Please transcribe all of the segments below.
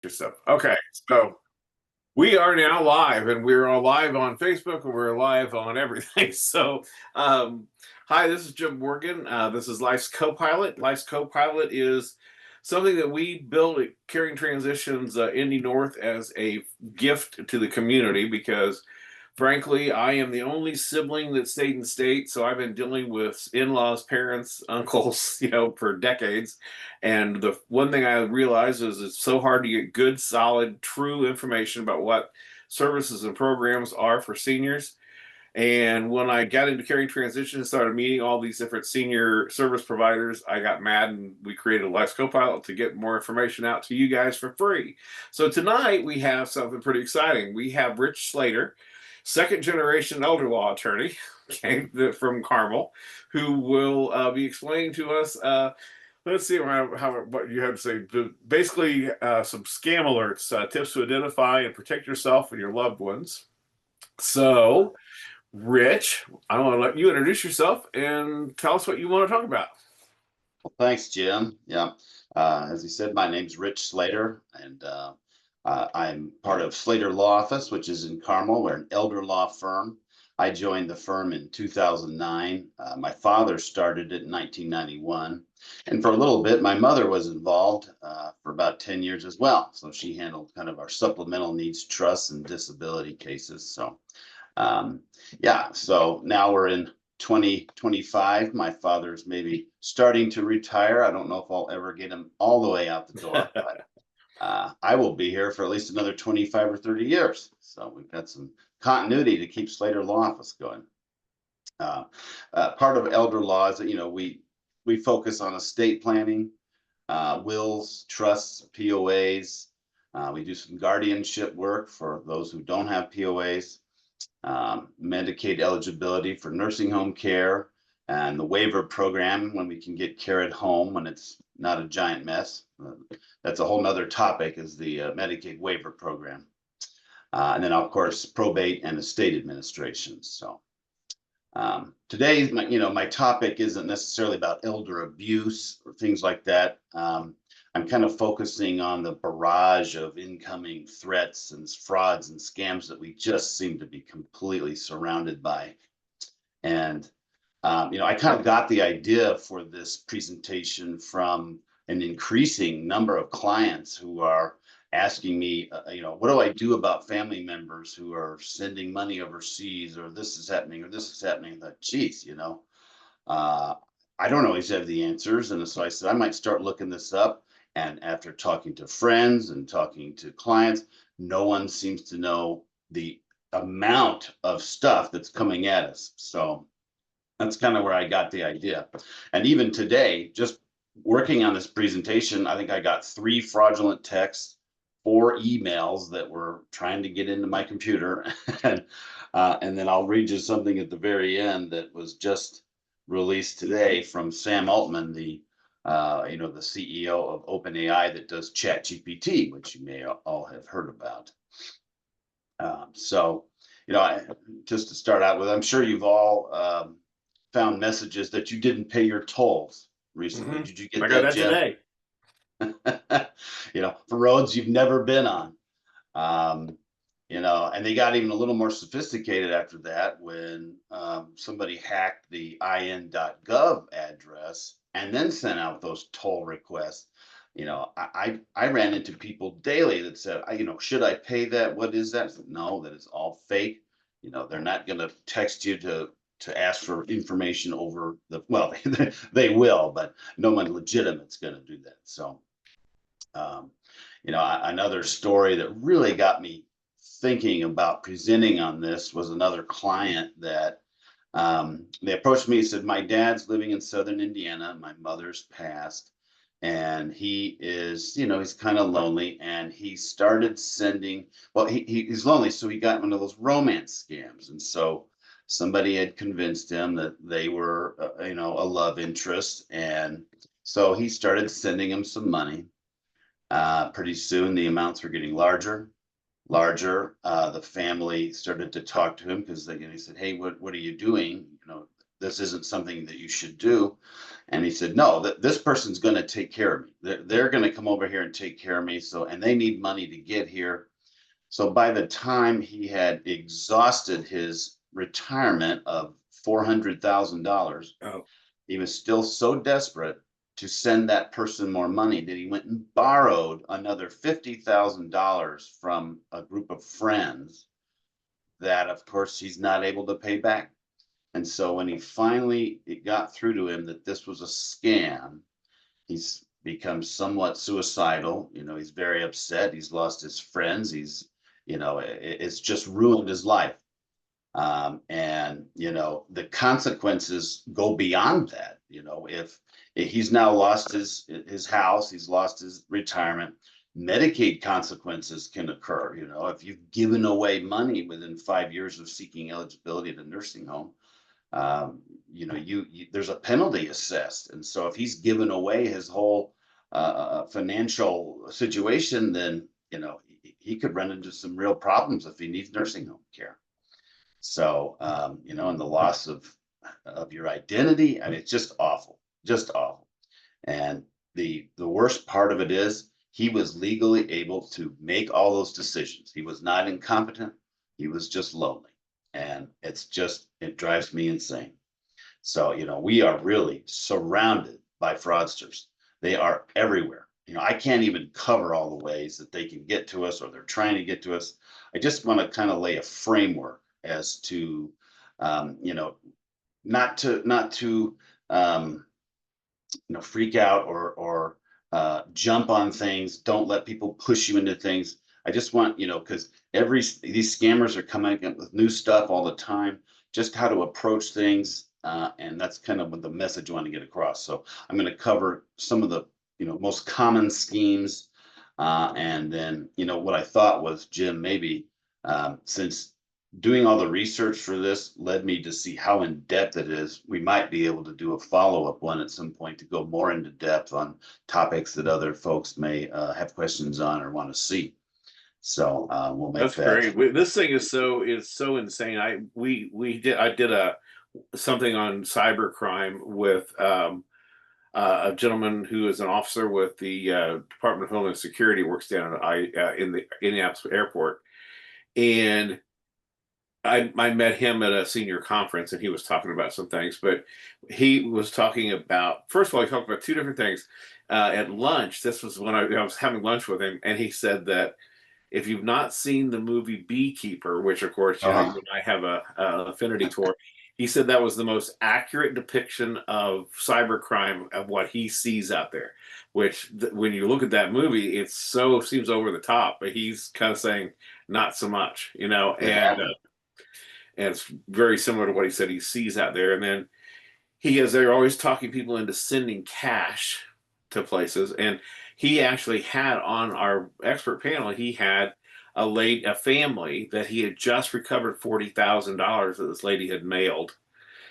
Yourself. Okay, so we are now live, and we're all live on Facebook, and we're live on everything. So, um, hi, this is Jim Morgan. This is Life's Copilot. Life's Copilot is something that we built at Caring Transitions Indy North as a gift to the community because frankly, I am the only sibling that stayed in state, so I've been dealing with in-laws, parents, uncles, for decades. And the one thing I realize is it's so hard to get good, solid, true information about what services and programs are for seniors. And when I got into Caring Transition and started meeting all these different senior service providers, I got mad and we created a Lex Copilot to get more information out to you guys for free. So tonight we have something pretty exciting. We have Rich Slater, second generation elder law attorney, okay, from Carmel, who will be explaining to us. Let's see what you have to say. Basically, some scam alerts, tips to identify and protect yourself and your loved ones. So, Rich, I want to let you introduce yourself and tell us what you want to talk about. Well, thanks, Jim. Yeah. As you said, my name's Rich Slater, and I'm part of Slater Law Office, which is in Carmel. We're an elder law firm. I joined the firm in 2009. My father started it in 1991. And for a little bit, my mother was involved for about 10 years as well. So she handled kind of our supplemental needs trusts and disability cases. Um, yeah, so now we're in 2025. My father's maybe starting to retire. I don't know if I'll ever get him all the way out the door, but I will be here for at least another 25 or 30 years. So we've got some continuity to keep Slater Law Office going. Part of elder law is that, we focus on estate planning, wills, trusts, POAs. We do some guardianship work for those who don't have POAs. Medicaid eligibility for nursing home care, and the waiver program when we can get care at home when it's not a giant mess. That's a whole nother topic, is the Medicaid waiver program. And then, of course, probate and estate administration. So today, my topic isn't necessarily about elder abuse or things like that. I'm kind of focusing on the barrage of incoming threats and frauds and scams that we just seem to be completely surrounded by. And, I kind of got the idea for this presentation from an increasing number of clients who are asking me, what do I do about family members who are sending money overseas, or this is happening, or this is happening. I thought, geez, I don't always have the answers. And so I said, I might start looking this up. And after talking to friends and talking to clients, no one seems to know the amount of stuff that's coming at us. So that's kind of where I got the idea. And even today, just working on this presentation, I think I got 3 fraudulent texts, 4 emails that were trying to get into my computer. And then I'll read you something at the very end that was just released today from Sam Altman, the CEO of OpenAI that does ChatGPT, which you may all have heard about. Just to start out with, I'm sure you've all found messages that you didn't pay your tolls recently. Mm-hmm. Did you get I got that, that Jim? today. For roads you've never been on. And they got even a little more sophisticated after that when somebody hacked the in.gov address and then sent out those toll requests. I ran into people daily that said, should I pay that? What is that? Said, no, that is all fake. They're not going to text you to ask for information over well, they will, but no one legitimate's going to do that. So, another story that really got me thinking about presenting on this was another client that they approached me and said, my dad's living in Southern Indiana, my mother's passed, and he is, he's kind of lonely, and he started sending, he's lonely, so he got one of those romance scams. And so somebody had convinced him that they were, a love interest. And so he started sending him some money. Pretty soon the amounts were getting larger. The family started to talk to him because he said, hey, what are you doing? This isn't something that you should do. And he said, no, this person's going to take care of me. They're going to come over here and take care of me. So, and they need money to get here. So by the time he had exhausted his retirement of $400,000, Oh, he was still so desperate to send that person more money that he went and borrowed another $50,000 from a group of friends that, of course, he's not able to pay back. And so when he finally, it got through to him that this was a scam, he's become somewhat suicidal. He's very upset. He's lost his friends. It's just ruined his life. And the consequences go beyond that. If he's now lost his house, he's lost his retirement, Medicaid consequences can occur. If you've given away money within 5 years of seeking eligibility at a nursing home, there's a penalty assessed. And so if he's given away his whole financial situation, then he could run into some real problems if he needs nursing home care. So and the loss of your identity, and it's just awful, just awful. And the worst part of it is he was legally able to make all those decisions. He was not incompetent. He was just lonely. And it drives me insane. So, we are really surrounded by fraudsters. They are everywhere. I can't even cover all the ways that they can get to us or they're trying to get to us. I just want to kind of lay a framework as to, not to freak out or jump on things. Don't let people push you into things. I just want, because these scammers are coming up with new stuff all the time, just how to approach things. And that's kind of what the message I want to get across. So I'm going to cover some of the, most common schemes. And then, what I thought was, Jim, maybe since doing all the research for this led me to see how in depth it is, we might be able to do a follow-up one at some point to go more into depth on topics that other folks may have questions on or want to see. So we'll make that's that. great. This thing is so insane. I did something on cybercrime with a gentleman who is an officer with the Department of Homeland Security, works down in the Indianapolis airport, and I met him at a senior conference, and he was talking about some things. But he was talking about, first of all, he talked about two different things at lunch. This was when I was having lunch with him, and he said that if you've not seen the movie Beekeeper, which of course you and I have a affinity toward, he said that was the most accurate depiction of cybercrime of what he sees out there. Which, when you look at that movie, it seems over the top, but he's kind of saying not so much, and it's very similar to what he said he sees out there. And then they're always talking people into sending cash to places. And he actually had on our expert panel, he had a family that he had just recovered $40,000 that this lady had mailed,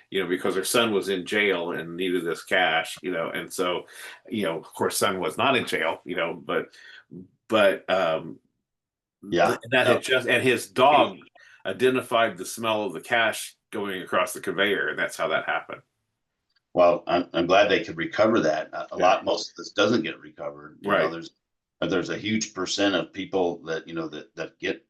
because her son was in jail and needed this cash, and so, of course, son was not in jail, but Yeah. that had just, and his dog identified the smell of the cash going across the conveyor, and that's how that happened. Well, I'm glad they could recover that. Yeah. Most of this doesn't get recovered. Right. There's a huge percent of people that that get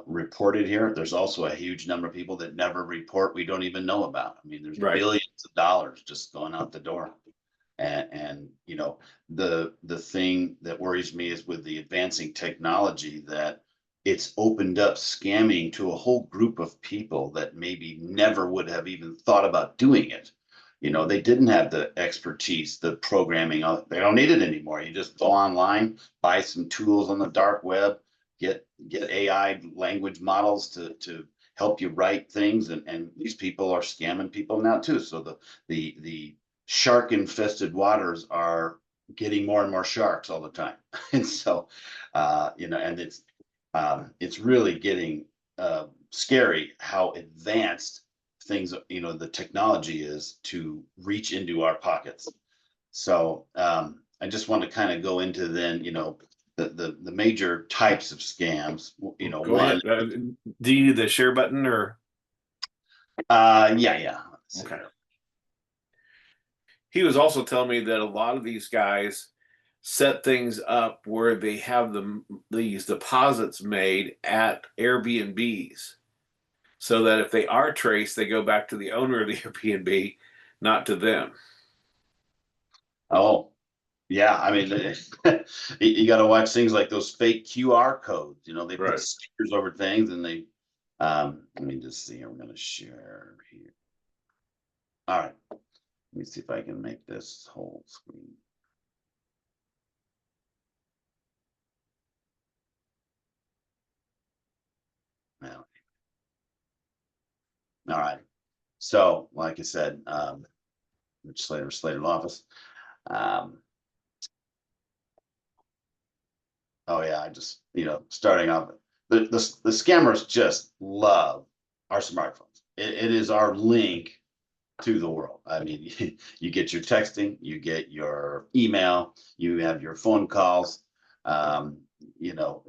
reported here. There's also a huge number of people that never report. We don't even know about. I mean, there's Right. billions of dollars just going out the door. And the thing that worries me is with the advancing technology that it's opened up scamming to a whole group of people that maybe never would have even thought about doing it. They didn't have the expertise, the programming. They don't need it anymore. You just go online, buy some tools on the dark web, get AI language models to help you write things. And these people are scamming people now too. So the shark infested waters are getting more and more sharks all the time. And so, and it's really getting scary how advanced things, the technology is to reach into our pockets. So I just want to kind of go into then, the major types of scams. Go ahead. Do you need the share button or? Yeah. Okay. he was also telling me that a lot of these guys set things up where they have these deposits made at Airbnbs, so that if they are traced, they go back to the owner of the Airbnb, not to them. Oh, yeah, I mean, you gotta watch things like those fake QR codes, they put Right. stickers over things and let me just see, I'm gonna share here. All right, let me see if I can make this whole screen. Well, all right, so like I said, Rich Slater Law Office. Um, oh yeah, I just, starting off, the scammers just love our smartphones. It is our link to the world. I mean, you get your texting, you get your email, you have your phone calls. Um, you know,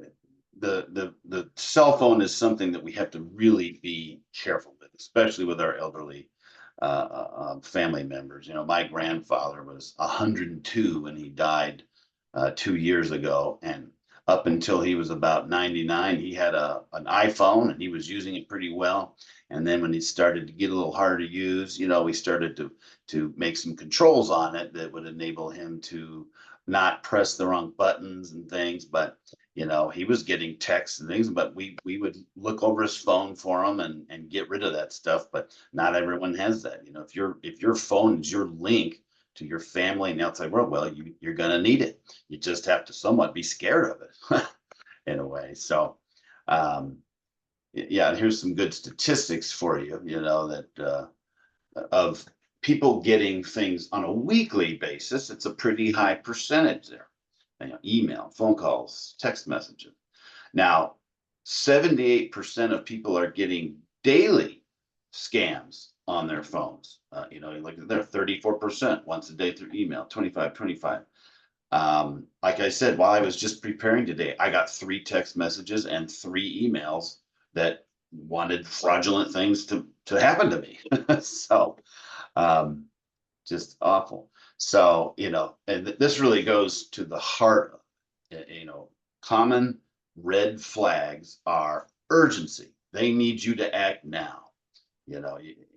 the cell phone is something that we have to really be careful with, especially with our elderly family members. My grandfather was 102 when he died 2 years ago, and up until he was about 99, he had an iPhone and he was using it pretty well. And then when it started to get a little harder to use, we started to make some controls on it that would enable him to not press the wrong buttons and things. But he was getting texts and things, but we would look over his phone for him and get rid of that stuff. But not everyone has that. If your phone is your link to your family and the outside world, well, you're gonna need it. You just have to somewhat be scared of it in a way. So yeah, here's some good statistics for you, that of people getting things on a weekly basis. It's a pretty high percentage there. Email, phone calls, text messages. Now, 78% of people are getting daily scams on their phones. Like they're 34% once a day through email, 25. Like I said, while I was just preparing today, I got 3 text messages and 3 emails that wanted fraudulent things to happen to me. So just awful. So, and this really goes to the heart of it. Common red flags are urgency. They need you to act now.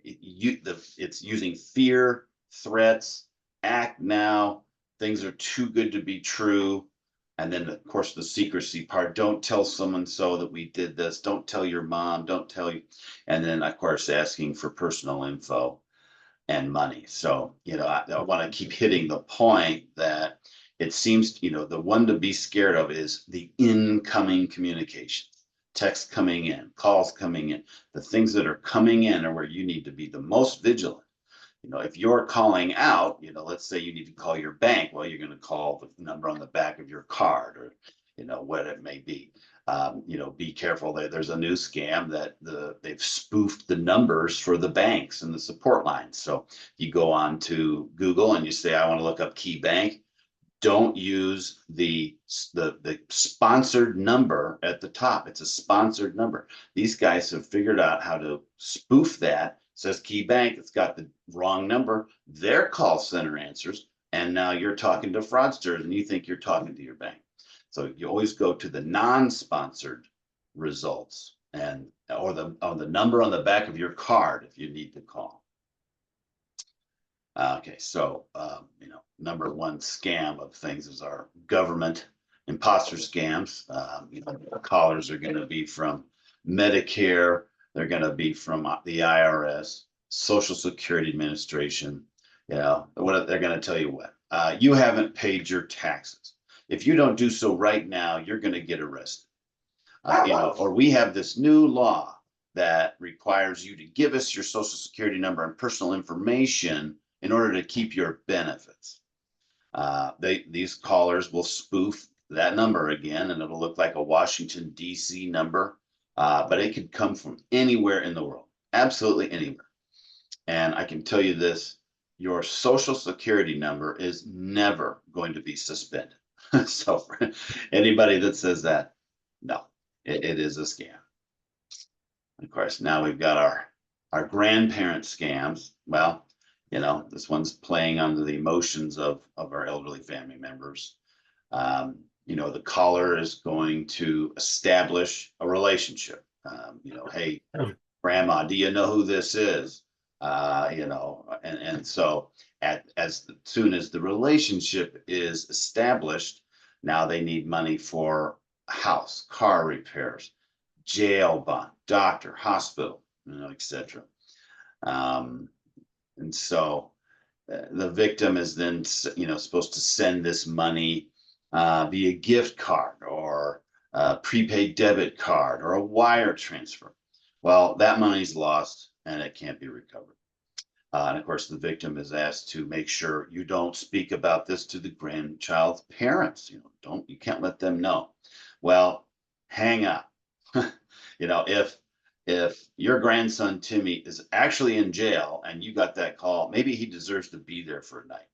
It's using fear, threats, act now. Things are too good to be true. And then, of course, the secrecy part. Don't tell someone so that we did this. Don't tell your mom. Don't tell you. And then, of course, asking for personal info and money. So, I want to keep hitting the point that it seems, the one to be scared of is the incoming communication, text coming in, calls coming in. The things that are coming in are where you need to be the most vigilant. If you're calling out, let's say you need to call your bank, well, you're going to call the number on the back of your card or, what it may be. Be careful. There's a new scam that they've spoofed the numbers for the banks and the support lines. So you go on to Google and you say, I want to look up Key Bank. Don't use the sponsored number at the top. It's a sponsored number. These guys have figured out how to spoof that. It says Key Bank, it's got the wrong number. Their call center answers, and now you're talking to fraudsters and you think you're talking to your bank. So you always go to the non-sponsored results or the number on the back of your card if you need to call. Okay, so number one scam of things is our government imposter scams. Callers are going to be from Medicare, they're going to be from the IRS, Social Security Administration. What they're going to tell you you haven't paid your taxes. If you don't do so right now, you're going to get arrested. Or we have this new law that requires you to give us your Social Security number and personal information in order to keep your benefits. These callers will spoof that number again, and it'll look like a Washington, D.C. number, but it could come from anywhere in the world, absolutely anywhere. And I can tell you this, your Social Security number is never going to be suspended. So for anybody that says that, no, it is a scam. Of course, now we've got our grandparent scams. Well, This one's playing under the emotions of our elderly family members. The caller is going to establish a relationship. Hey, grandma, do you know who this is? And so as soon as the relationship is established, now they need money for a house, car repairs, jail bond, doctor, hospital, etc. And so the victim is then, supposed to send this money via gift card or a prepaid debit card or a wire transfer. Well, that money's lost and it can't be recovered. And of course, the victim is asked to make sure you don't speak about this to the grandchild's parents. You can't let them know. Well, hang up. If your grandson Timmy is actually in jail and you got that call, maybe he deserves to be there for a night.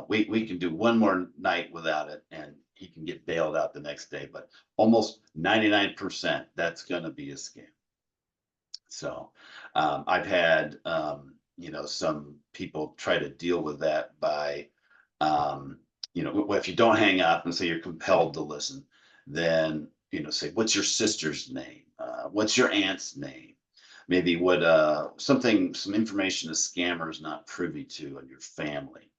We can do one more night without it and he can get bailed out the next day, but almost 99% that's going to be a scam. So I've had some people try to deal with that by if you don't hang up and say you're compelled to listen, then say, what's your sister's name? What's your aunt's name? Maybe some information a scammer is not privy to in your family.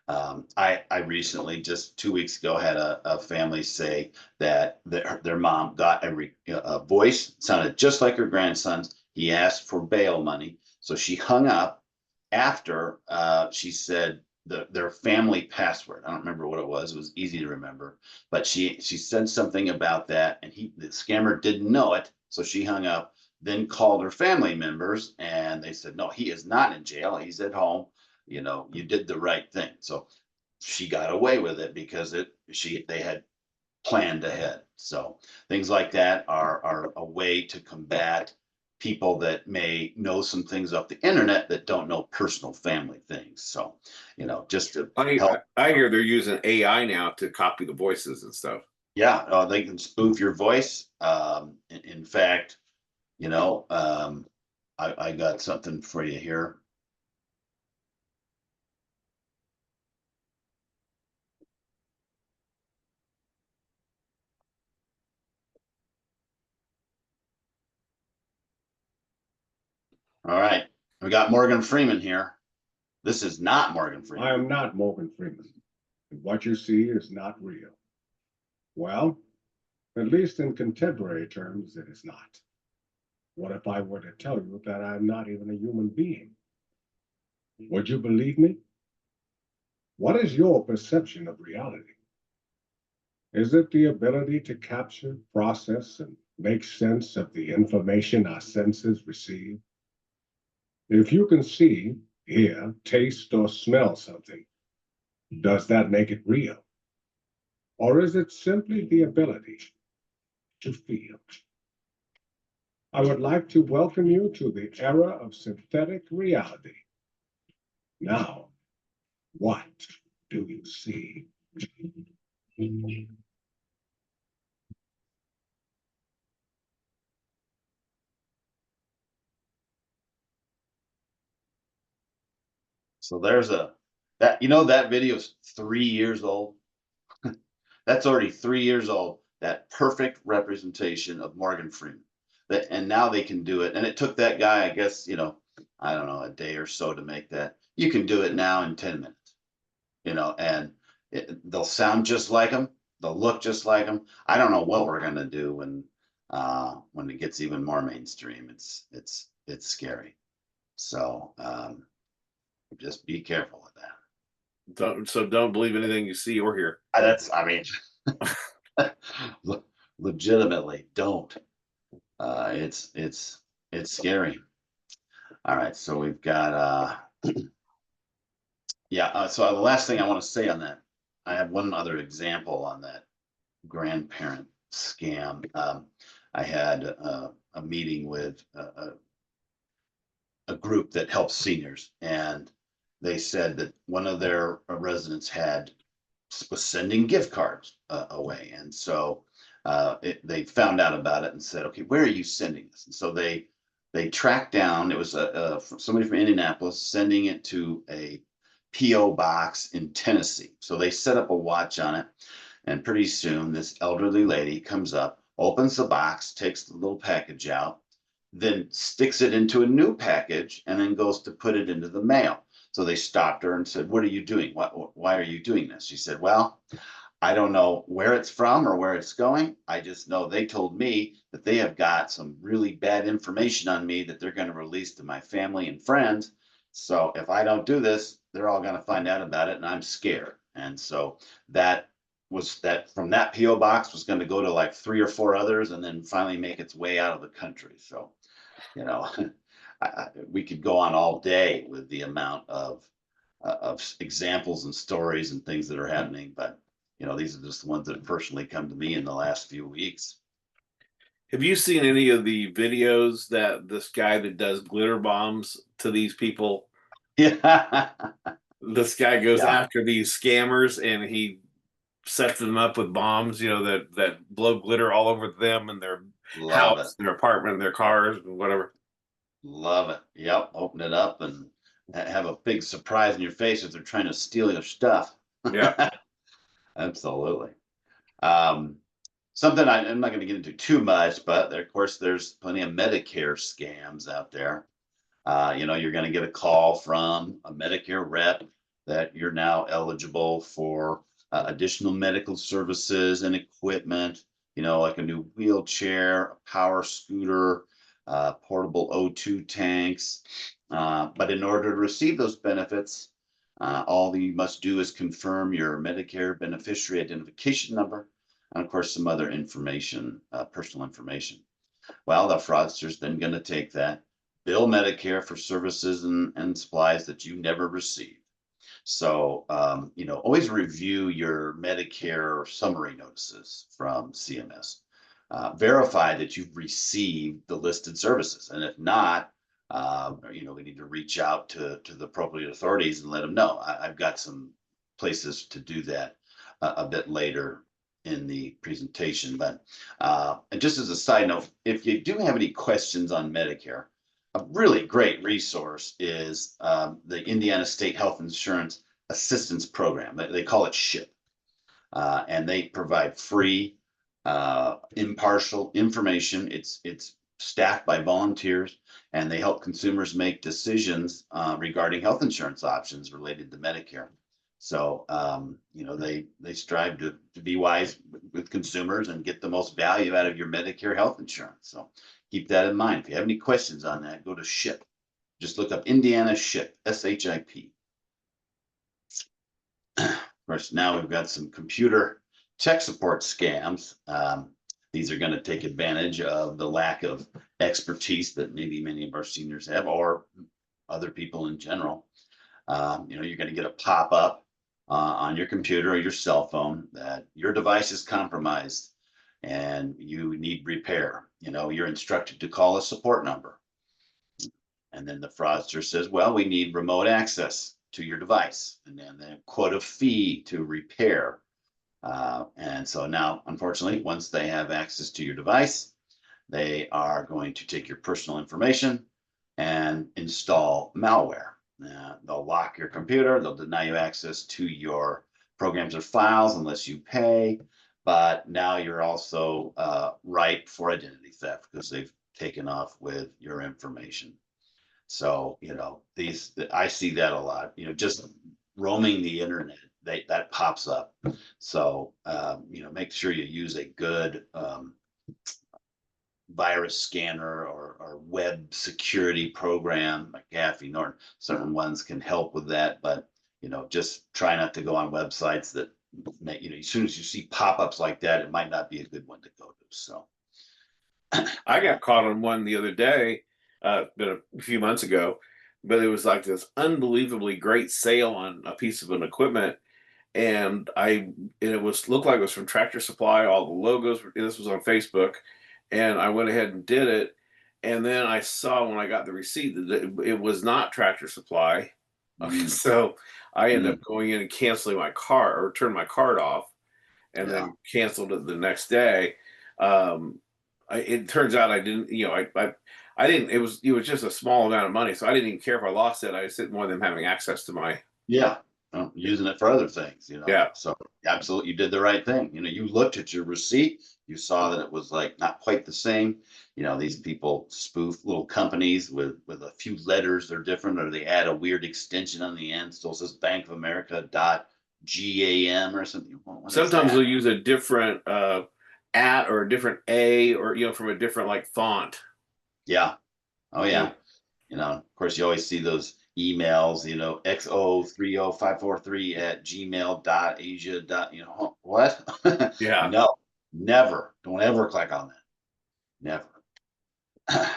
I recently, just 2 weeks ago, had a family say that their mom got a voice sounded just like her grandson's. He asked for bail money, so she hung up after she said their family password. I don't remember what it was. It was easy to remember, but she said something about that, and the scammer didn't know it, so she hung up. Then called her family members, and they said, "No, he is not in jail. He's at home. You did the right thing." So she got away with it because they had planned ahead. So things like that are a way to combat people that may know some things off the internet that don't know personal family things. So, just to help. I hear they're using AI now to copy the voices and stuff. Yeah, they can spoof your voice. In fact, I got something for you here. All right, we got Morgan Freeman here. This is not Morgan Freeman. I am not Morgan Freeman. And what you see is not real. Well, at least in contemporary terms, it is not. What if I were to tell you that I'm not even a human being? Would you believe me? What is your perception of reality? Is it the ability to capture, process, and make sense of the information our senses receive? If you can see, hear, taste, or smell something, does that make it real? Or is it simply the ability to feel? I would like to welcome you to the era of synthetic reality. Now, what do you see? So there's that video is 3 years old. That's already 3 years old. That perfect representation of Morgan Freeman. And now they can do it. And it took that guy, I guess, I don't know, a day or so to make that. You can do it now in 10 minutes, and they'll sound just like him. They'll look just like him. I don't know what we're gonna do when it gets even more mainstream. It's scary. So just be careful with that. Don't believe anything you see or hear. Legitimately don't. It's scary. All right, so we've got so the last thing I want to say on that, I have one other example on that grandparent scam. I had a meeting with a group that helps seniors, and they said that one of their residents was sending gift cards away, and so they found out about it and said, "Okay, where are you sending this?" And so they they tracked down, it was somebody from Indianapolis sending it to a PO box in Tennessee. So they set up a watch on it, and pretty soon this elderly lady comes up, opens the box, takes the little package out, then sticks it into a new package, and then goes to put it into the mail. So they stopped her and said, "What are you doing? Why are you doing this?" She said, "Well, I don't know where it's from or where it's going. I just know they told me that they have got some really bad information on me that they're going to release to my family and friends. So if I don't do this, they're all going to find out about it, and I'm scared." And so that was that from that PO box was going to go to like 3 or 4 others, and then finally make its way out of the country. So, you know, we could go on all day with the amount of examples and stories and things that are happening, but these are just the ones that have personally come to me in the last few weeks. Have you seen any of the videos that this guy that does glitter bombs to these people? Yeah. This guy goes Yeah. after these scammers and he sets them up with bombs, that blow glitter all over them and their Love it. house, their apartment, their cars, and whatever. Love it. Yep. Open it up and have a big surprise in your face if they're trying to steal your stuff. Yeah. Absolutely. Um, Something I'm not going to get into too much, but of course, there's plenty of Medicare scams out there. You're going to get a call from a Medicare rep that you're now eligible for additional medical services and equipment, like a new wheelchair, a power scooter, portable O2 tanks. But in order to receive those benefits, all you must do is confirm your Medicare beneficiary identification number, and of course, some other information, personal information. Well, the fraudster's then going to take that, bill Medicare for services and supplies that you never received. So, always review your Medicare summary notices from CMS. Verify that you've received the listed services. And if not, we need to reach out to the appropriate authorities and let them know. I've got some places to do that a bit later in the presentation. But and just as a side note, if you do have any questions on Medicare, a really great resource is the Indiana State Health Insurance Assistance Program. They call it SHIP, and they provide free, impartial information. It's staffed by volunteers, and they help consumers make decisions regarding health insurance options related to Medicare. So, they strive to be wise with consumers and get the most value out of your Medicare health insurance. So keep that in mind. If you have any questions on that, go to SHIP. Just look up Indiana SHIP, SHIP. Of course, now we've got some computer tech support scams. These are going to take advantage of the lack of expertise that maybe many of our seniors have, or other people in general. You're going to get a pop-up on your computer or your cell phone that your device is compromised and you need repair. You're instructed to call a support number. And then the fraudster says, well, we need remote access to your device, and then they quote a fee to repair. And so now, unfortunately, once they have access to your device, they are going to take your personal information and install malware. They'll lock your computer, they'll deny you access to your programs or files unless you pay. But now you're also ripe for identity theft because they've taken off with your information. So, I see that a lot, just roaming the internet, that pops up. So, make sure you use a good virus scanner or web security program like Gaffney Norton. Certain ones can help with that, but just try not to go on websites that as soon as you see pop-ups like that, it might not be a good one to go to. So I got caught on one the other day, been a few months ago, but it was like this unbelievably great sale on a piece of an equipment. And it looked like it was from Tractor Supply. All the logos, this was on Facebook. And I went ahead and did it. And then I saw when I got the receipt that it was not Tractor Supply. So I ended up going in and canceling my card, or turned my card off, and then canceled it the next day. it turns out I didn't, I didn't, it was just a small amount of money. So I didn't even care if I lost it. I just didn't want them having access to my, Yeah, using it for other things, yeah. so absolutely, you did the right thing. You looked at your receipt, you saw that it was like not quite the same. These people spoof little companies with a few letters they're different, or they add a weird extension on the end, still says Bank of America .gam or something. What is Sometimes that? they'll use a different at or a different a, or from a different like font. Yeah. Oh Yeah. yeah. Of course, you always see those emails, XO30543@gmail.asia. What? Yeah. No, never. Don't ever click on that. Never.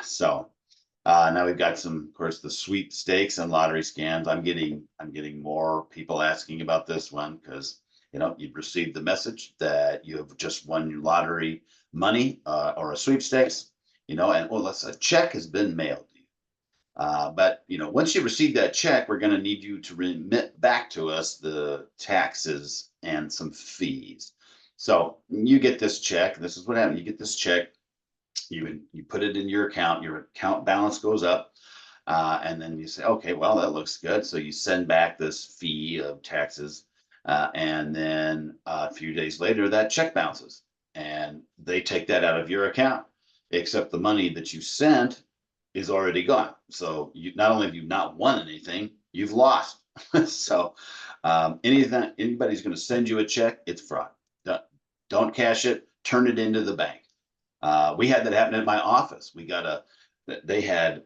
So now we've got some, of course, the sweepstakes and lottery scams. I'm getting more people asking about this one because you've received the message that you have just won your lottery money or a sweepstakes, and well, a check has been mailed to you. But once you receive that check, we're going to need you to remit back to us the taxes and some fees. So you get this check. This is what happened. You get this check. You put it in your account balance goes up, and then you say, okay, well, that looks good. So you send back this fee of taxes, and then a few days later, that check bounces, and they take that out of your account, except the money that you sent is already gone. So you not only have you not won anything, you've lost. So anybody's going to send you a check, it's fraud. Don't cash it. Turn it into the bank. We had that happen at my office. They had,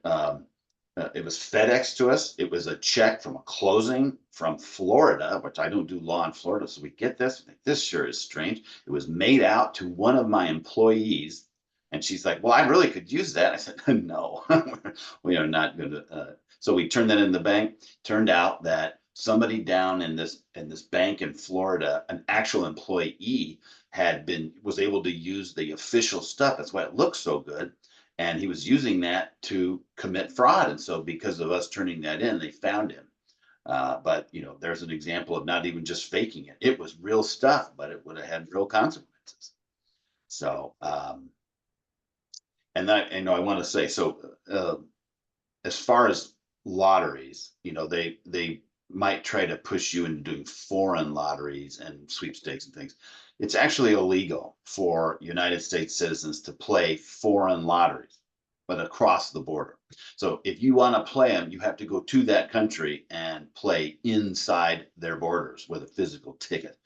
it was FedEx to us. It was a check from a closing from Florida, which I don't do law in Florida. So we get this. This sure is strange. It was made out to one of my employees. And she's like, well, I really could use that. I said, no, we are not going to. So we turned that in the bank. Turned out that somebody down in this bank in Florida, an actual employee, was able to use the official stuff. That's why it looks so good. And he was using that to commit fraud. And so because of us turning that in, they found him. But there's an example of not even just faking it. It was real stuff, but it would have had real consequences. So, and that, I want to say, so as far as lotteries, they might try to push you into doing foreign lotteries and sweepstakes and things. It's actually illegal for United States citizens to play foreign lotteries, but across the border. So if you want to play them, you have to go to that country and play inside their borders with a physical ticket.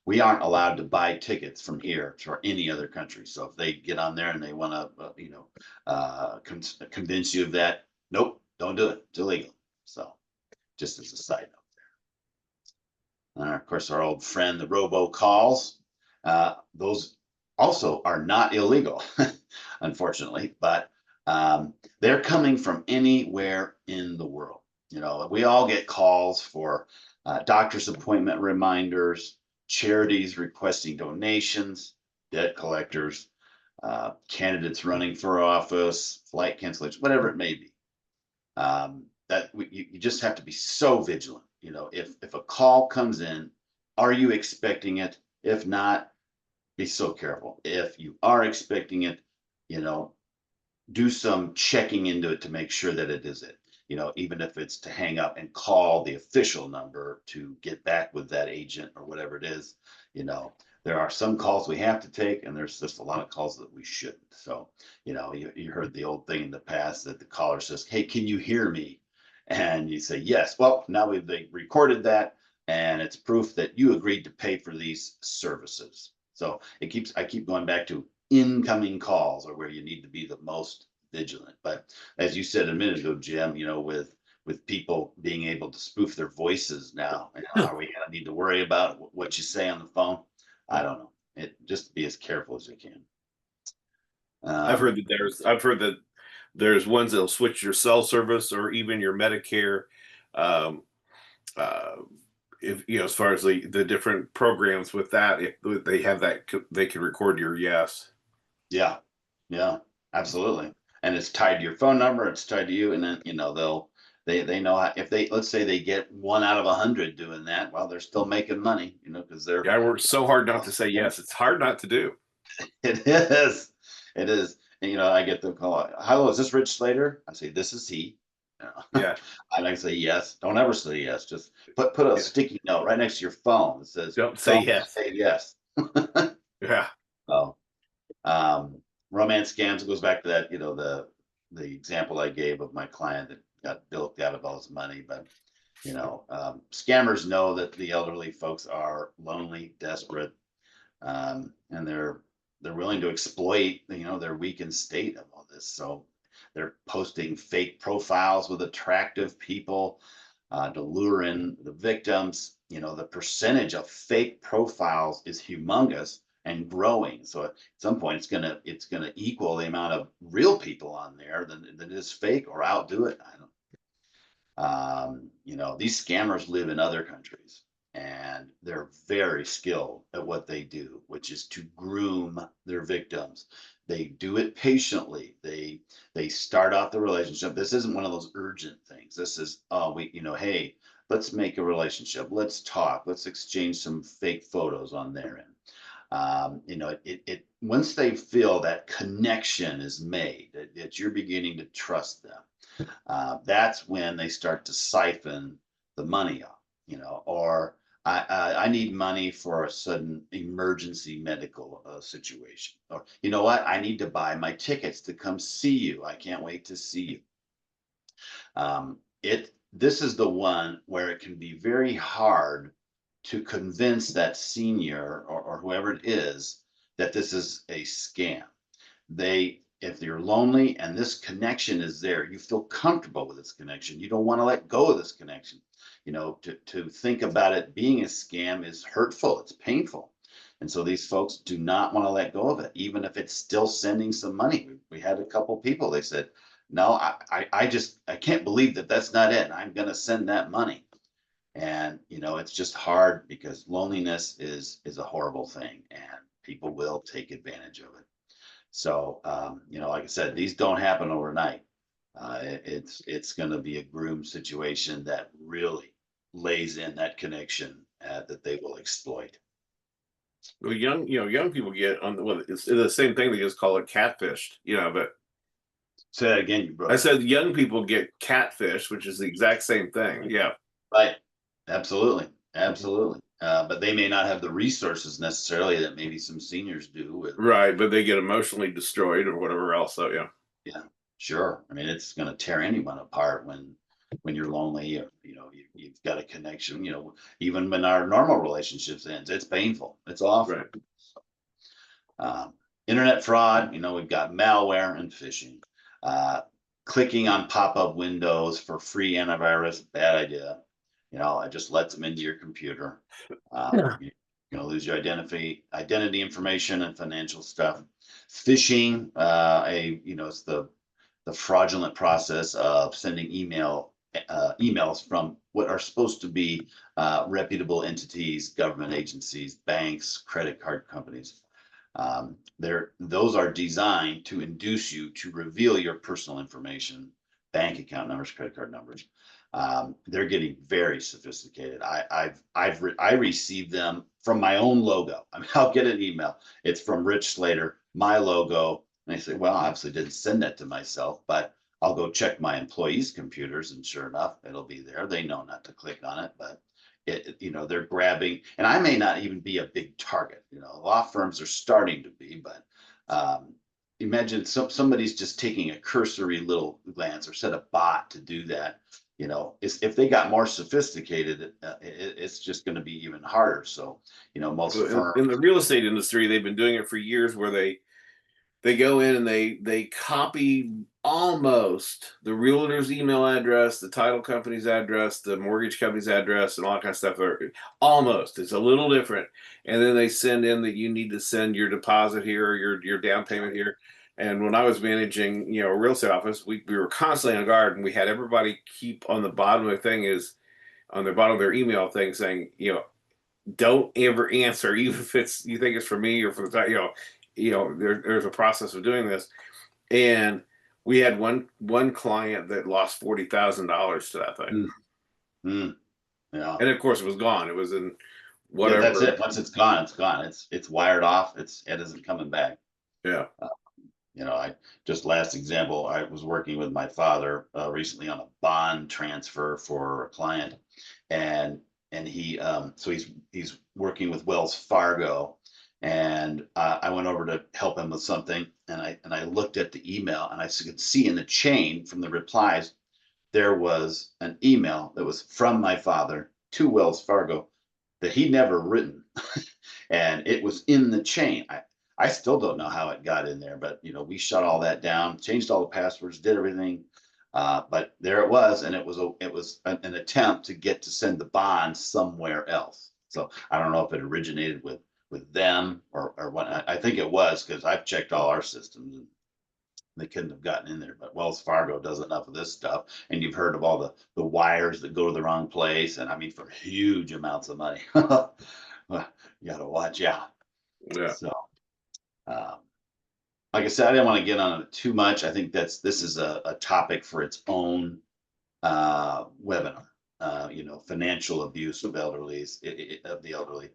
We aren't allowed to buy tickets from here for any other country. So if they get on there and they want to, convince you of that, nope, don't do it. It's illegal. So just as a side note there. Of course, our old friend, the robocalls, those also are not illegal, unfortunately, but they're coming from anywhere in the world. We all get calls for doctor's appointment reminders, charities requesting donations, debt collectors, candidates running for office, flight cancellation, whatever it may be. You just have to be so vigilant. If a call comes in, are you expecting it? If not, be so careful. If you are expecting it, do some checking into it to make sure that it is it. Even if it's to hang up and call the official number to get back with that agent or whatever it is. There are some calls we have to take, and there's just a lot of calls that we shouldn't. So, you heard the old thing in the past that the caller says, hey, can you hear me? And you say, yes. Well, now they recorded that, and it's proof that you agreed to pay for these services. So I keep going back to incoming calls are where you need to be the most vigilant. But as you said a minute ago, Jim, with people being able to spoof their voices now, are we going to need to worry about what you say on the phone? I don't know. Just be as careful as you can. I've heard that there's ones that'll switch your cell service or even your Medicare. Um, if as far as the different programs with that, if they have that, they can record your yes. Yeah, absolutely. And it's tied to your phone number. It's tied to you, and then they know how, if let's say they get 1 out of 100 doing that, well, they're still making money, because they're. Yeah, I work so hard not to say yes. It's hard not to do. It is. And, I get the call, hello, is this Rich Slater? I say, this is he. Yeah. And I say, yes. Don't ever say yes. Just put a Yeah. sticky note right next to your phone that says, Don't say yes. say yes. Yeah. So, romance scams goes back to that, the example I gave of my client that got bilked out of all his money. But, scammers know that the elderly folks are lonely, desperate, and they're willing to exploit, their weakened state of all this. So they're posting fake profiles with attractive people to lure in the victims. The percentage of fake profiles is humongous and growing. So at some point, it's gonna equal the amount of real people on there that is fake, or outdo it. I don't. These scammers live in other countries, and they're very skilled at what they do, which is to groom their victims. They do it patiently. They start off the relationship. This isn't one of those urgent things. This is, hey, let's make a relationship. Let's talk. Let's exchange some fake photos on their end. Once they feel that connection is made, that you're beginning to trust them, that's when they start to siphon the money off, or I need money for a sudden emergency medical situation, or you know what, I need to buy my tickets to come see you. I can't wait to see you. This is the one where it can be very hard to convince that senior or whoever it is that this is a scam. If you're lonely and this connection is there, you feel comfortable with this connection. You don't want to let go of this connection. To think about it being a scam is hurtful. It's painful. And so these folks do not want to let go of it, even if it's still sending some money. We had a couple people, they said, no, I can't believe that that's not it. I'm going to send that money. And, it's just hard because loneliness is a horrible thing, and people will take advantage of it. So, like I said, these don't happen overnight. It's going to be a groom situation that really lays in that connection that they will exploit. Well, young people get on it's the same thing. They just call it catfished, but Say that again, you broke. I said young people get catfished, which is the exact same thing. Yeah. Right. Absolutely. Absolutely. But they may not have the resources necessarily that maybe some seniors do. Right. But they get emotionally destroyed or whatever else. So, yeah. Yeah, sure. I mean, it's going to tear anyone apart when you're lonely, you've got a connection, even when our normal relationships ends, it's painful. It's awful. Right. Internet fraud, we've got malware and phishing. Clicking on pop-up windows for free antivirus, bad idea. It just lets them into your computer. You're going to lose your identity information and financial stuff. Phishing, it's the fraudulent process of sending emails from what are supposed to be reputable entities, government agencies, banks, credit card companies. Those are designed to induce you to reveal your personal information, bank account numbers, credit card numbers. They're getting very sophisticated. I received them from my own logo. I mean, I'll get an email. It's from Rich Slater, my logo. And I say, well, I obviously didn't send that to myself, but I'll go check my employees' computers, and sure enough, it'll be there. They know not to click on it, but they're grabbing, and I may not even be a big target. Law firms are starting to be, but imagine somebody's just taking a cursory little glance or set a bot to do that. If they got more sophisticated, it's just going to be even harder. So, most firms in the real estate industry, they've been doing it for years, where they go in and they copy almost the realtor's email address, the title company's address, the mortgage company's address, and all that kind of stuff. Almost, it's a little different. And then they send in that you need to send your deposit here, or your down payment here. And when I was managing, a real estate office, we were constantly on guard, and we had everybody keep on the bottom of the thing on the bottom of their email thing saying, don't ever answer, even if you think it's for me or for the, there's a process of doing this. And we had one client that lost $40,000 to that thing. Yeah. And of course it was gone. It was in whatever. Yeah, that's it. Once it's gone, it's gone. It's wired off. It isn't coming back. Yeah. I just last example, I was working with my father recently on a bond transfer for a client, and he so he's working with Wells Fargo, and I went over to help him with something, and I looked at the email, and I could see in the chain from the replies there was an email that was from my father to Wells Fargo that he'd never written. And it was in the chain. I still don't know how it got in there, but we shut all that down, changed all the passwords, did everything. But there it was, and it was an attempt to get to send the bond somewhere else. So I don't know if it originated with them or what. I think it was, because I've checked all our systems and they couldn't have gotten in there. But Wells Fargo does enough of this stuff, and you've heard of all the wires that go to the wrong place, and I mean for huge amounts of money. You got to watch out. Yeah. So, um, like I said, I didn't want to get on it too much. I think this is a topic for its own webinar. Financial abuse of of the elderly.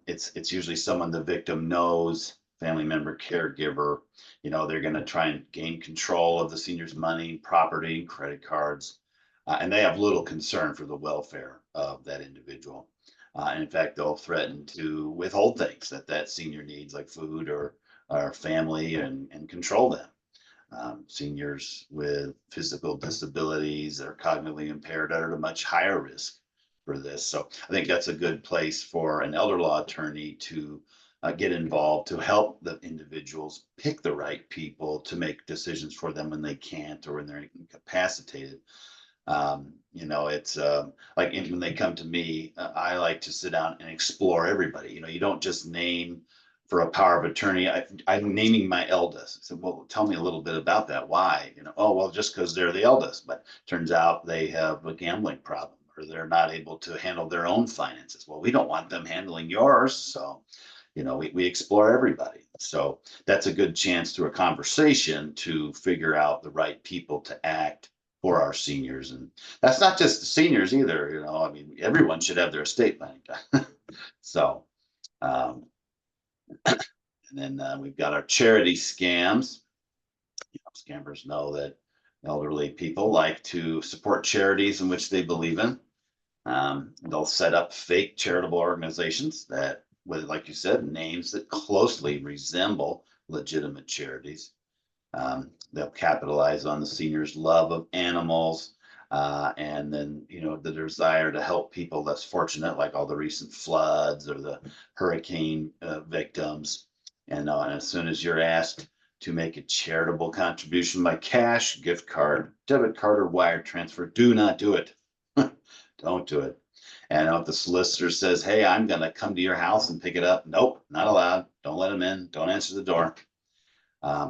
It's usually someone the victim knows, family member, caregiver. They're going to try and gain control of the senior's money, property, credit cards, and they have little concern for the welfare of that individual. And in fact, they'll threaten to withhold things that senior needs, like food or family, and control them. Seniors with physical disabilities or cognitively impaired are at a much higher risk for this. So I think that's a good place for an elder law attorney to get involved, to help the individuals pick the right people to make decisions for them when they can't or when they're incapacitated. It's like when they come to me, I like to sit down and explore everybody. You don't just name for a power of attorney. I'm naming my eldest. I said, well, tell me a little bit about that. Why? Oh, well, just because they're the eldest, but turns out they have a gambling problem, or they're not able to handle their own finances. Well, we don't want them handling yours. So, we explore everybody. So that's a good chance through a conversation to figure out the right people to act for our seniors. And that's not just the seniors either. I mean, everyone should have their estate planning done. So, um, and then we've got our charity scams. Scammers know that elderly people like to support charities in which they believe in. They'll set up fake charitable organizations that, with, like you said, names that closely resemble legitimate charities. They'll capitalize on the seniors' love of animals, and then the desire to help people less fortunate, like all the recent floods or the hurricane victims. And as soon as you're asked to make a charitable contribution by cash, gift card, debit card, or wire transfer, do not do it. Don't do it. And if the solicitor says, hey, I'm going to come to your house and pick it up, nope, not allowed. Don't let them in. Don't answer the door.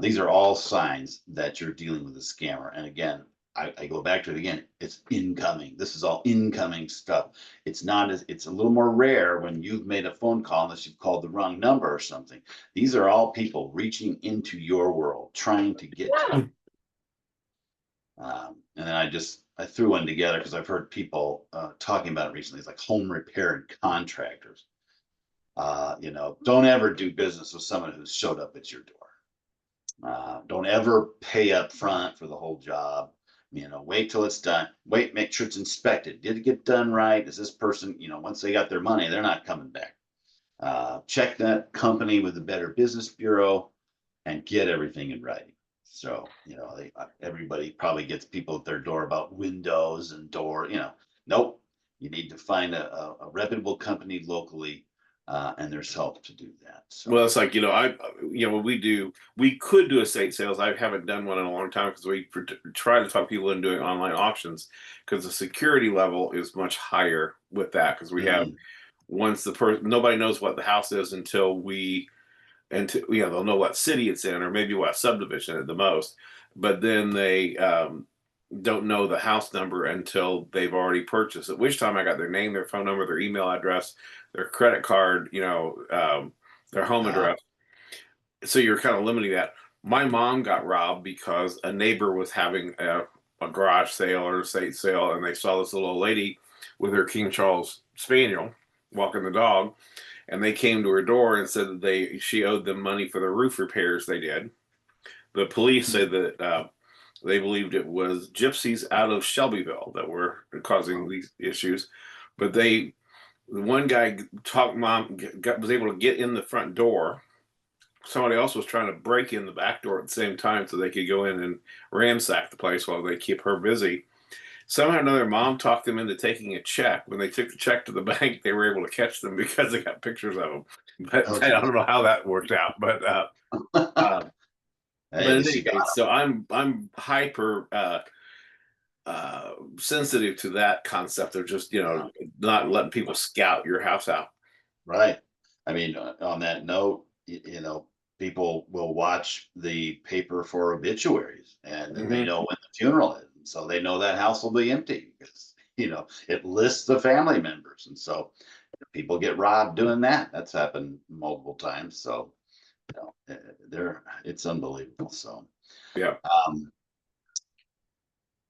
These are all signs that you're dealing with a scammer. And again, I go back to it again. It's incoming. This is all incoming stuff. It's a little more rare when you've made a phone call unless you've called the wrong number or something. These are all people reaching into your world, trying to get to you. And then I threw one together because I've heard people talking about it recently. It's like home repair contractors. Don't ever do business with someone who's showed up at your door. Don't ever pay up front for the whole job. Wait till it's done. Wait, make sure it's inspected. Did it get done right? Is this person, once they got their money, they're not coming back. Check that company with the Better Business Bureau and get everything in writing. So, everybody probably gets people at their door about windows and door, nope. You need to find a reputable company locally, and there's help to do that. So. Well, it's like, when we could do estate sales. I haven't done one in a long time because we try to talk people into doing online auctions, because the security level is much higher with that. Because we have, once nobody knows what the house is until they'll know what city it's in, or maybe what subdivision at the most, but then they don't know the house number until they've already purchased, at which time I got their name, their phone number, their email address, their credit card, their home address. So you're kind of limiting that. My mom got robbed because a neighbor was having a garage sale or estate sale, and they saw this little old lady with her King Charles Spaniel walking the dog, and they came to her door and said that she owed them money for the roof repairs they did. the police said that they believed it was gypsies out of Shelbyville that were causing these issues, but the one guy was able to get in the front door. Somebody else was trying to break in the back door at the same time so they could go in and ransack the place while they keep her busy. Somehow or another, mom talked them into taking a check. When they took the check to the bank, they were able to catch them because they got pictures of them. But Oh, I don't know how that worked out. But Hey, but at in least any you got case, so I'm hyper sensitive to that concept of just not letting people scout your house out. right. I mean, on that note, people will watch the paper for obituaries, and then they Hmm. know when the funeral is, so they know that house will be empty because it lists the family members, and so people get robbed doing that. That's happened multiple times. So it's unbelievable. So Yeah. um,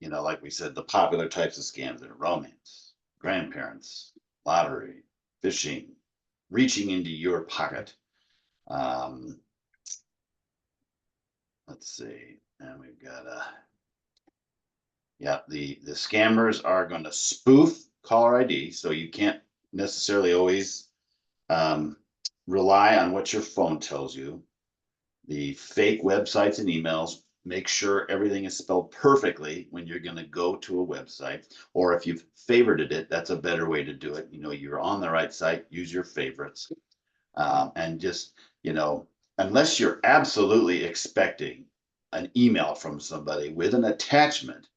like we said, the popular types of scams are romance, grandparents, lottery, phishing, reaching into your pocket. Um, let's see, and we've got the scammers are going to spoof caller ID, so you can't necessarily always rely on what your phone tells you. The fake websites and emails, make sure everything is spelled perfectly when you're going to go to a website, or if you've favorited it, that's a better way to do it. You're on the right site, use your favorites. And just, unless you're absolutely expecting an email from somebody with an attachment,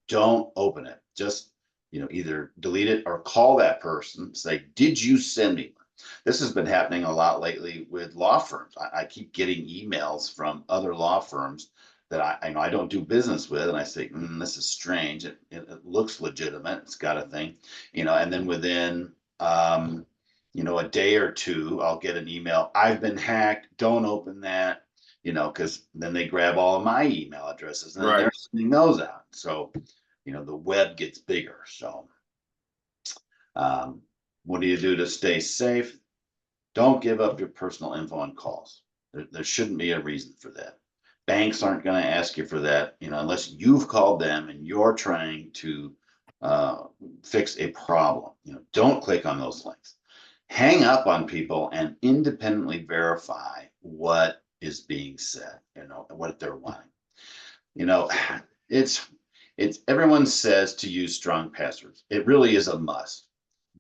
don't open it. Just, either delete it or call that person, say, did you send me one? This has been happening a lot lately with law firms. I keep getting emails from other law firms that I don't do business with, and I say, this is strange. It looks legitimate. It's got a thing, and then within a day or two, I'll get an email. I've been hacked. Don't open that, because then they grab all of my email addresses and then Right. they're sending those out. So, the web gets bigger. So, what do you do to stay safe? Don't give up your personal info on calls. There shouldn't be a reason for that. Banks aren't going to ask you for that, unless you've called them and you're trying to fix a problem. Don't click on those links. Hang up on people and independently verify what is being said, what they're wanting. It's everyone says to use strong passwords. It really is a must.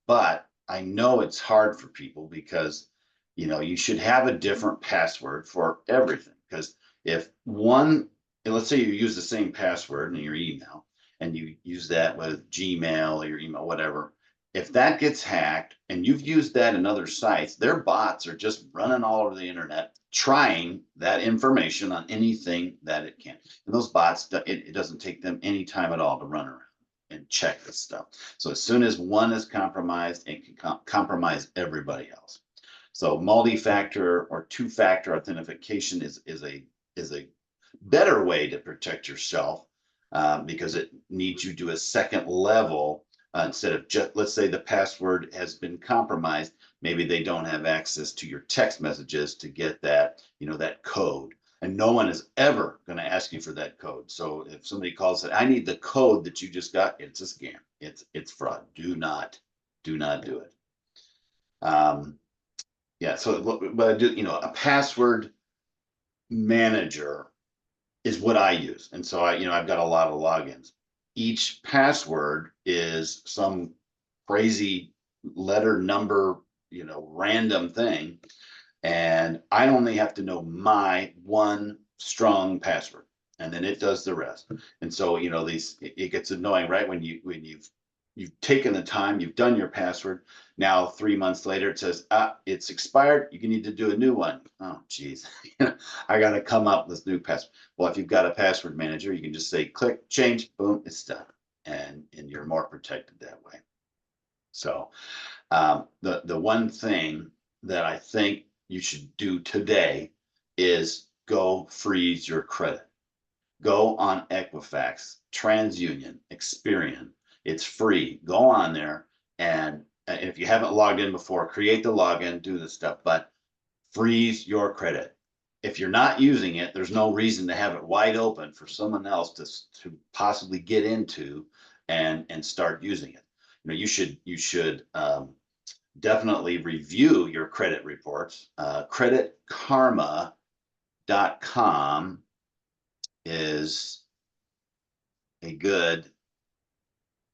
But I know it's hard for people because, you should have a different password for everything. Because let's say you use the same password in your email and you use that with Gmail or your email, whatever. If that gets hacked and you've used that in other sites, their bots are just running all over the internet, trying that information on anything that it can. And those bots, it doesn't take them any time at all to run around and check this stuff. So as soon as one is compromised, it can compromise everybody else. So multi-factor or two-factor authentication is a better way to protect yourself because it needs you to do a second level instead of just, let's say the password has been compromised. Maybe they don't have access to your text messages to get that, that code. And no one is ever going to ask you for that code. So if somebody calls it, I need the code that you just got, it's a scam. It's fraud. Do not do it. Yeah. So, but I do, a password manager is what I use. And so I've got a lot of logins. Each password is some crazy letter number, random thing. And I only have to know my one strong password, and then it does the rest. And so, it gets annoying, right? When you've taken the time, you've done your password. Now, 3 months later, it says, it's expired. You need to do a new one. Oh, geez. I got to come up with this new password. Well, if you've got a password manager, you can just say, click, change, boom, it's done. And you're more protected that way. So the one thing that I think you should do today is go freeze your credit. Go on Equifax, TransUnion, Experian. It's free. Go on there, and if you haven't logged in before, create the login, do this stuff, but freeze your credit. if you're not using it, there's no reason to have it wide open for someone else to possibly get into and start using it. You know, you should definitely review your credit reports. Creditkarma.com is a good,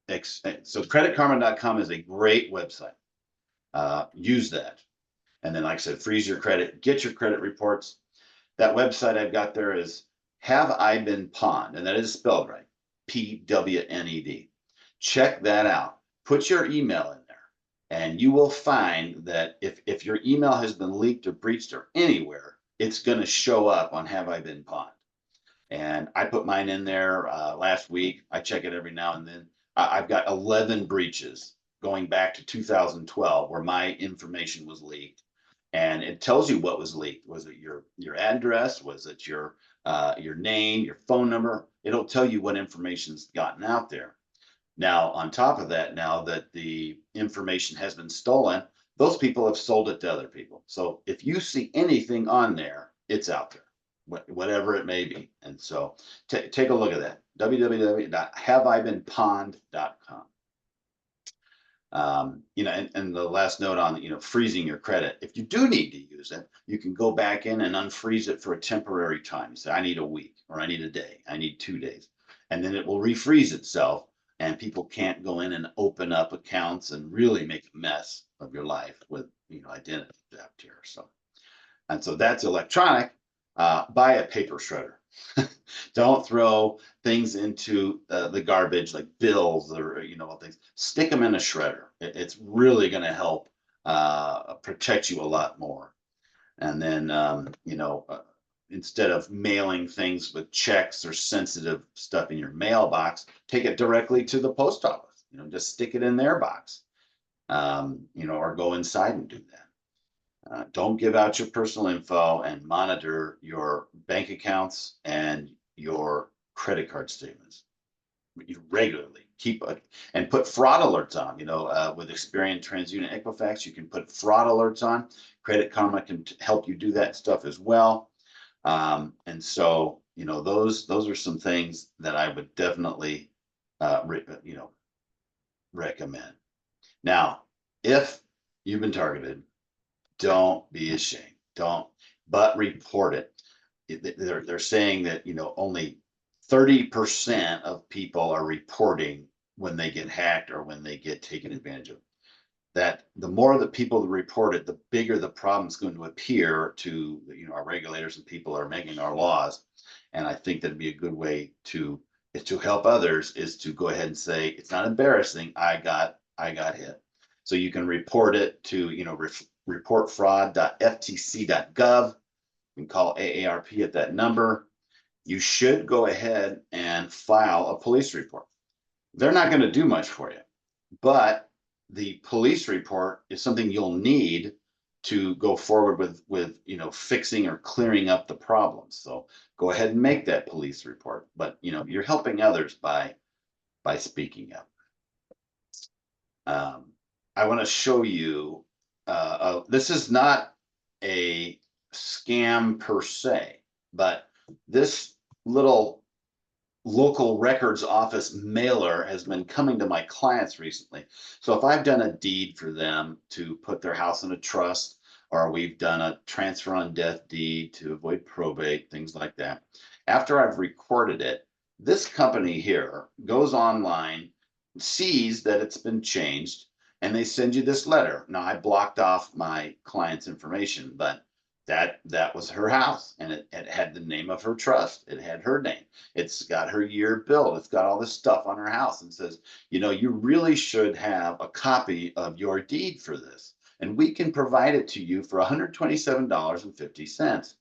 so creditkarma.com is a great website. Use that. And then, like I said, freeze your credit, get your credit reports. That website I've got there is Have I Been Pwned? And that is spelled right, PWNED. Check that out. Put your email in there, and you will find that if your email has been leaked or breached or anywhere, it's going to show up on Have I Been Pwned? And I put mine in there last week. I check it every now and then. I've got 11 breaches going back to 2012 where my information was leaked. And it tells you what was leaked. Was it your address? Was it your name, your phone number? It'll tell you what information's gotten out there. Now, on top of that, now that the information has been stolen, those people have sold it to other people. So if you see anything on there, it's out there, whatever it may be. And so take a look at that, www.haveibeenpwned.com. You know, and the last note on, you know, freezing your credit. If you do need to use it, you can go back in and unfreeze it for a temporary time. You say, I need a week, or I need a day, I need 2 days, and then it will refreeze itself, and people can't go in and open up accounts and really make a mess of your life with, you know, identity theft here. So, and so that's electronic. Buy a paper shredder. Don't throw things into the garbage like bills or, you know, things. Stick them in a shredder. It's really going to help protect you a lot more. And then, you know, instead of mailing things with checks or sensitive stuff in your mailbox, take it directly to the post office. You know, just stick it in their box, you know, or go inside and do that. Don't give out your personal info, and monitor your bank accounts and your credit card statements. You regularly and put fraud alerts on. You know, with Experian, TransUnion, Equifax, you can put fraud alerts on. Credit Karma can help you do that stuff as well. And so, you know, those are some things that I would definitely, you know, recommend. Now, if you've been targeted, don't be ashamed. But report it. They're saying that, you know, only 30% of people are reporting when they get hacked or when they get taken advantage of. That the more that people report it, the bigger the problem is going to appear to, you know, our regulators and people that are making our laws. And I think that'd be a good way to help others, is to go ahead and say, it's not embarrassing. I got hit. So you can report it to, you know, reportfraud.ftc.gov. You can call AARP at that number. You should go ahead and file a police report. They're not going to do much for you, but the police report is something you'll need to go forward with, you know, fixing or clearing up the problems. So go ahead and make that police report. But, you know, you're helping others by speaking up. I want to show you, this is not a scam per se, but this little local records office mailer has been coming to my clients recently. So if I've done a deed for them to put their house in a trust, or we've done a transfer on death deed to avoid probate, things like that, after I've recorded it, this company here goes online, sees that it's been changed, and they send you this letter. Now, I blocked off my client's information, but that was her house, and it had the name of her trust. It had her name. It's got her year billed. It's got all this stuff on her house, and says, you know, you really should have a copy of your deed for this, and we can provide it to you for $127.50.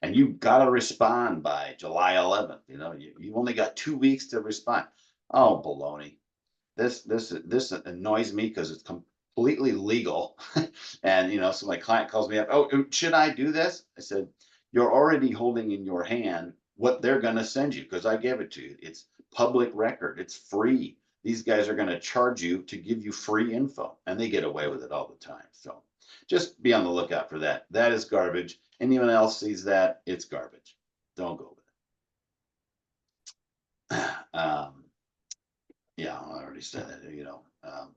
And you've got to respond by July 11th. You know, you only got 2 weeks to respond. Oh, baloney. This annoys me because it's completely legal. And, you know, so my client calls me up, oh, should I do this? I said, you're already holding in your hand what they're going to send you, because I gave it to you. It's public record. It's free. These guys are going to charge you to give you free info, and they get away with it all the time. So just be on the lookout for that. That is garbage. Anyone else sees that, it's garbage. Don't go with it. Yeah, I already said that,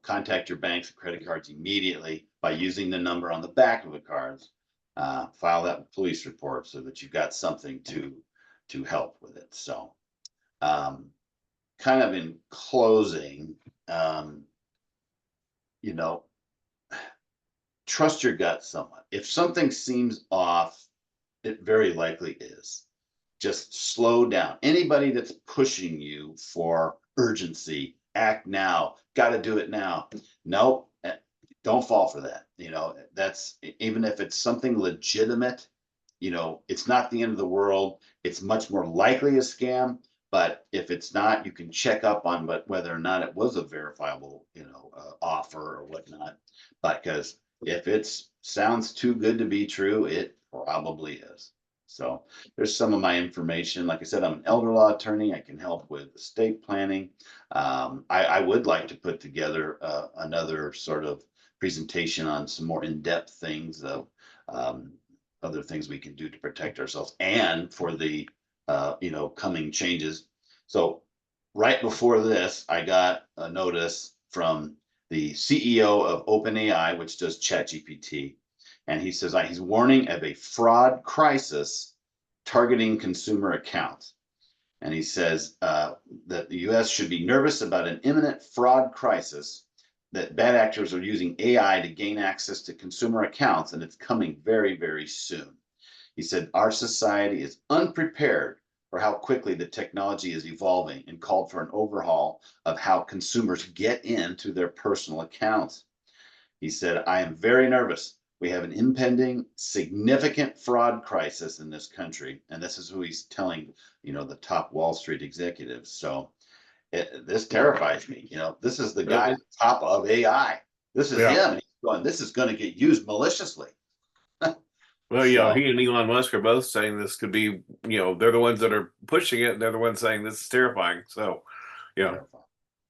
contact your banks and credit cards immediately by using the number on the back of the cards. File that with police report so that you've got something to help with it. So, kind of in closing, trust your gut somewhat. If something seems off, it very likely is. Just slow down. Anybody that's pushing you for urgency, act now, got to do it now. No, don't fall for that. That's, even if it's something legitimate, it's not the end of the world. It's much more likely a scam. But if it's not, you can check up on whether or not it was a verifiable, offer or whatnot. Because if it sounds too good to be true, it probably is. So there's some of my information. Like I said, I'm an elder law attorney. I can help with estate planning. I would like to put together another sort of presentation on some more in-depth things of other things we can do to protect ourselves and for the coming changes. So right before this, I got a notice from the CEO of OpenAI, which does ChatGPT. And he says he's warning of a fraud crisis targeting consumer accounts. And he says that the US should be nervous about an imminent fraud crisis, that bad actors are using AI to gain access to consumer accounts, and it's coming very, very soon. He said our society is unprepared for how quickly the technology is evolving, and called for an overhaul of how consumers get into their personal accounts. He said, I am very nervous. We have an impending significant fraud crisis in this country. And this is who he's telling, the top Wall Street executives. So this terrifies me. This is the guy at the top of AI. This is him. And he's going, this is going to get used maliciously. Well, he and Elon Musk are both saying this could be, they're the ones that are pushing it. And they're the ones saying this is terrifying. So, yeah.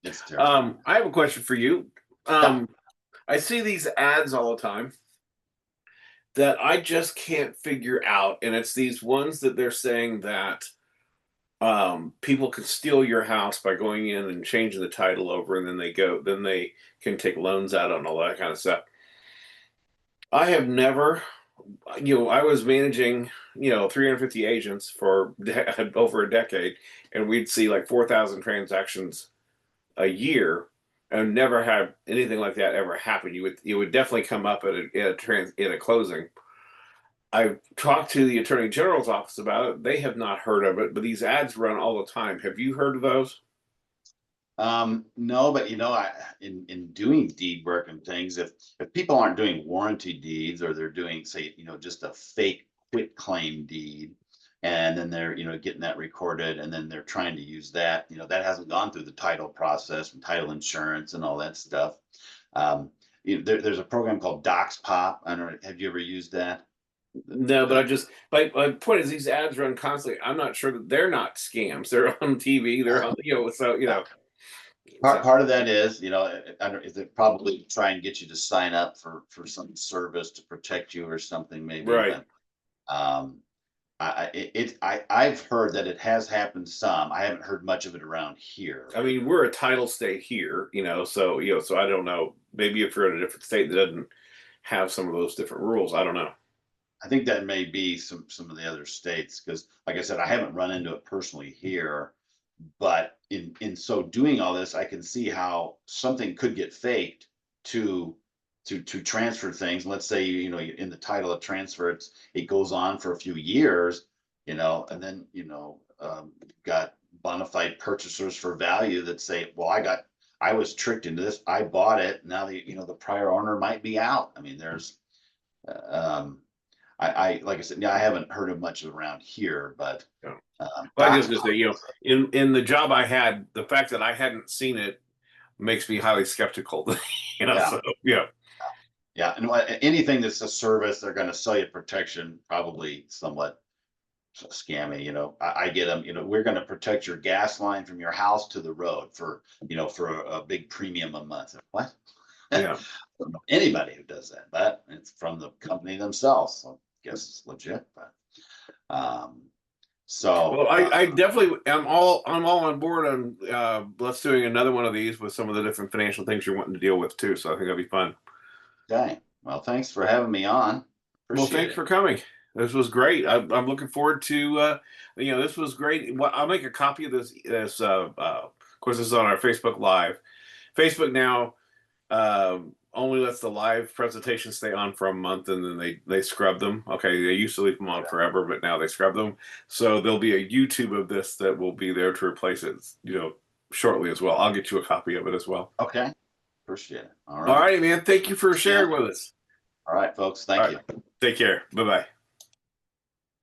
It's terrifying. I have a question for you. I see these ads all the time that I just can't figure out. And it's these ones that they're saying that people could steal your house by going in and changing the title over, and then they can take loans out on all that kind of stuff. I have never, I was managing, 350 agents for over a decade, and we'd see like 4,000 transactions a year, and never had anything like that ever happen. You would definitely come up at a closing. I've talked to the Attorney General's office about it. They have not heard of it, but these ads run all the time. Have you heard of those? No, but in doing deed work and things, if people aren't doing warranty deeds, or they're doing, say, just a fake quit claim deed, and then they're, getting that recorded, and then they're trying to use that, that hasn't gone through the title process and title insurance and all that stuff. There's a program called DocsPop. I don't know, have you ever used that? No, but my point is these ads run constantly. I'm not sure that they're not scams. They're on TV. They're on, Part of that is, is it probably try and get you to sign up for some service to protect you or something, maybe. Right. But, I've heard that it has happened some. I haven't heard much of it around here. I mean, we're a title state here, so I don't know. Maybe if you're in a different state that doesn't have some of those different rules, I don't know. I think that may be some of the other states, because, like I said, I haven't run into it personally here. But in so doing all this, I can see how something could get faked to transfer things. Let's say, in the title of transfer, it goes on for a few years, and then, got bona fide purchasers for value that say, well, I was tricked into this. I bought it. Now the prior owner might be out. I mean, there's, like I said, I haven't heard of much around here, but. Well, I just say, in the job I had, the fact that I hadn't seen it makes me highly skeptical. So, yeah. And anything that's a service, they're going to sell you protection, probably somewhat scammy. I get them. We're going to protect your gas line from your house to the road for a big premium a month. What? Yeah. I don't know anybody who does that, but it's from the company themselves, so I guess it's legit, but, so. Well, I definitely I'm all on board on let's doing another one of these with some of the different financial things you're wanting to deal with too. So I think that'll be fun. Okay, well, thanks for having me on. Well, Appreciate thanks it. for coming. This was great. I'm looking forward to this was great. Well, I'll make a copy of this of course this is on our Facebook Live. Facebook now only lets the live presentation stay on for a month and then they scrub them. Okay, they used to leave them on forever, but now they scrub them. So there'll be a YouTube of this that will be there to replace it, shortly as well. I'll get you a copy of it as well. Okay, appreciate it. All All right. right, man. Thank you for sharing with us. All right, folks, All thank right. you. Take care. Bye-bye.